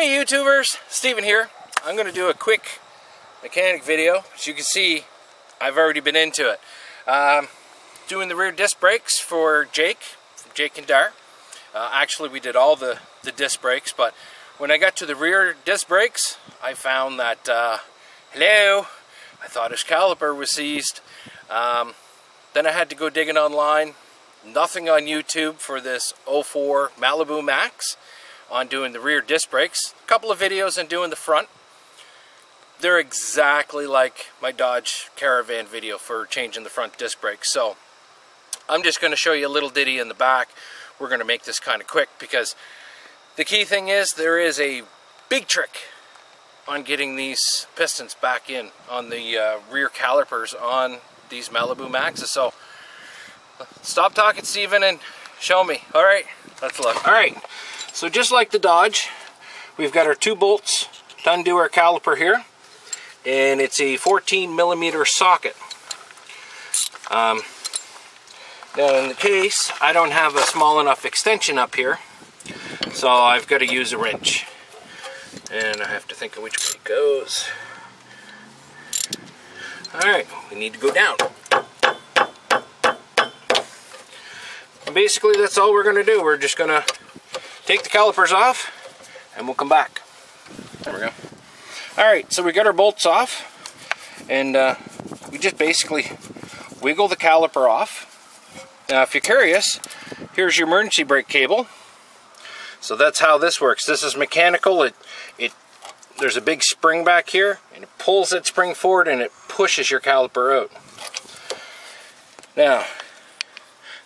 Hey YouTubers, Steven here. I'm going to do a quick mechanic video. As you can see, I've already been into it. Doing the rear disc brakes for Jake, from Jake and Dar. Actually, we did all the disc brakes, but when I got to the rear disc brakes, I found that, hello, I thought his caliper was seized. Then I had to go digging online. Nothing on YouTube for this 04 Malibu maxx on doing the rear disc brakes. A couple of videos on doing the front. They're exactly like my Dodge Caravan video for changing the front disc brakes. So I'm just going to show you a little ditty in the back. We're going to make this kind of quick because the key thing is there is a big trick on getting these pistons back in on the rear calipers on these Malibu maxxes. So stop talking, Steven, and show me. Alright, let's look. Alright, so just like the Dodge, we've got our 2 bolts to undo our caliper here. And it's a 14mm socket. Now in the case, I don't have a small enough extension up here, so I've got to use a wrench. And I have to think of which way it goes. Alright, we need to go down. And basically that's all we're going to do. We're just going to take the calipers off and we'll come back. There we go. Alright, so we got our bolts off and we just basically wiggle the caliper off. Now if you're curious, here's your emergency brake cable. So that's how this works. This is mechanical. There's a big spring back here and it pulls that spring forward and it pushes your caliper out. Now,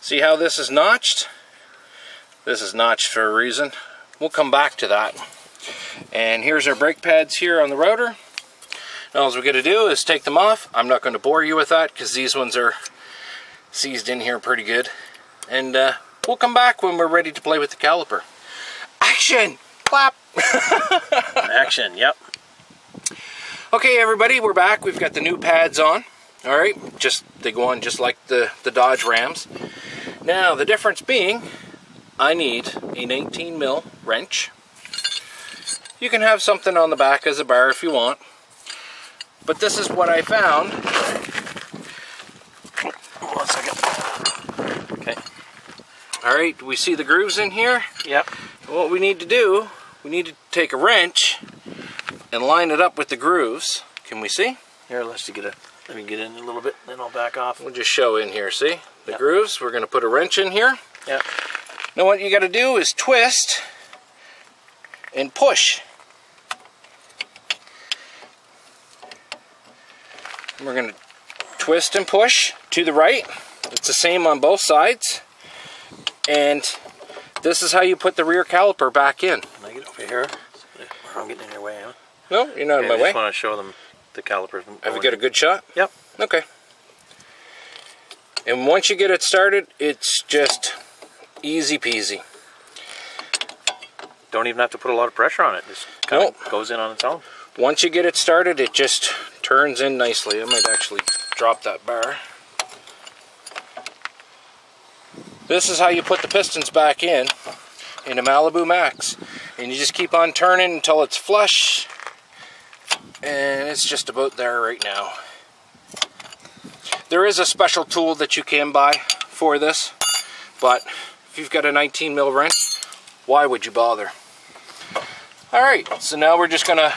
see how this is notched? This is notched for a reason. We'll come back to that. And here's our brake pads here on the rotor. Now all we're going to do is take them off. I'm not going to bore you with that because these ones are seized in here pretty good. And we'll come back when we're ready to play with the caliper. Action! Clap! Action, yep. Okay everybody, we're back. We've got the new pads on. Alright, they go on just like the Dodge Rams. Now the difference being, I need a 19mm wrench. You can have something on the back as a bar if you want. But this is what I found. One second. Okay. Alright, we see the grooves in here? Yep. What we need to do, we need to take a wrench and line it up with the grooves. Can we see? Here, let me get in a little bit, then I'll back off. We'll just show in here, see? The grooves, we're going to put a wrench in here. Yep. Now what you got to do is twist and push. We're going to twist and push to the right. It's the same on both sides. And this is how you put the rear caliper back in. Can I get over here? I'm getting in your way, huh? No, you're not in my way. I just want to show them the calipers. Have you got a good shot? Yep. Okay. And once you get it started, it's just easy peasy. Don't even have to put a lot of pressure on it. Just kind of goes in on its own. Once you get it started, it just turns in nicely. I might actually drop that bar. This is how you put the pistons back in a Malibu maxx. And you just keep on turning until it's flush. And it's just about there right now. There is a special tool that you can buy for this. But if you've got a 19mm wrench, why would you bother? Alright, so now we're just going to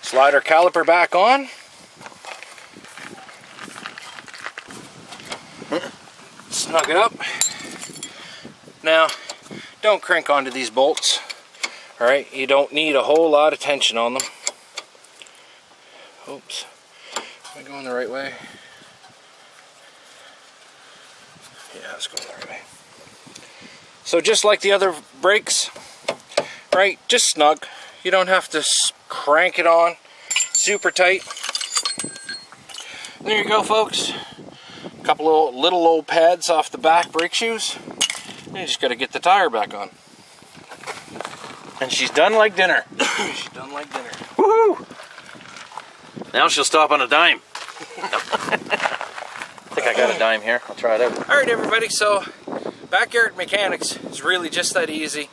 slide our caliper back on. Snug it up. Now, don't crank onto these bolts. Alright, you don't need a whole lot of tension on them. Oops. Am I going the right way? Yeah, it's going the right way. So just like the other brakes, right, just snug. You don't have to crank it on super tight. There you go, folks. A couple of little old pads off the back brake shoes. And you just got to get the tire back on. And she's done like dinner. She's done like dinner. Woohoo! Now she'll stop on a dime. I think I got a dime here. I'll try it out. Alright everybody, so backyard mechanics is really just that easy.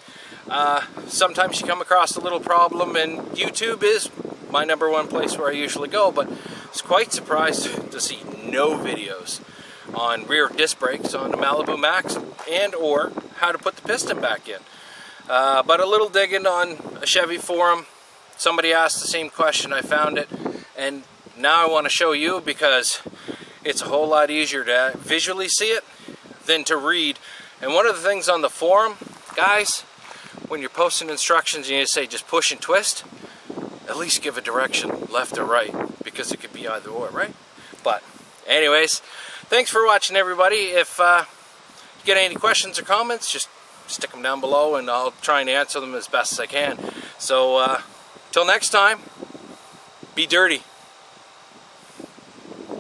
Sometimes you come across a little problem, and YouTube is my #1 place where I usually go, but I was quite surprised to see no videos on rear disc brakes on the Malibu Maxx and or how to put the piston back in. But a little digging on a Chevy forum, somebody asked the same question, I found it, and now I want to show you because it's a whole lot easier to visually see it than to read. And one of the things on the forum, guys, when you're posting instructions and you say just push and twist, at least give a direction, left or right, because it could be either or, right? But anyways, thanks for watching, everybody. If you get any questions or comments, just stick them down below and I'll try and answer them as best as I can. So till next time, be dirty.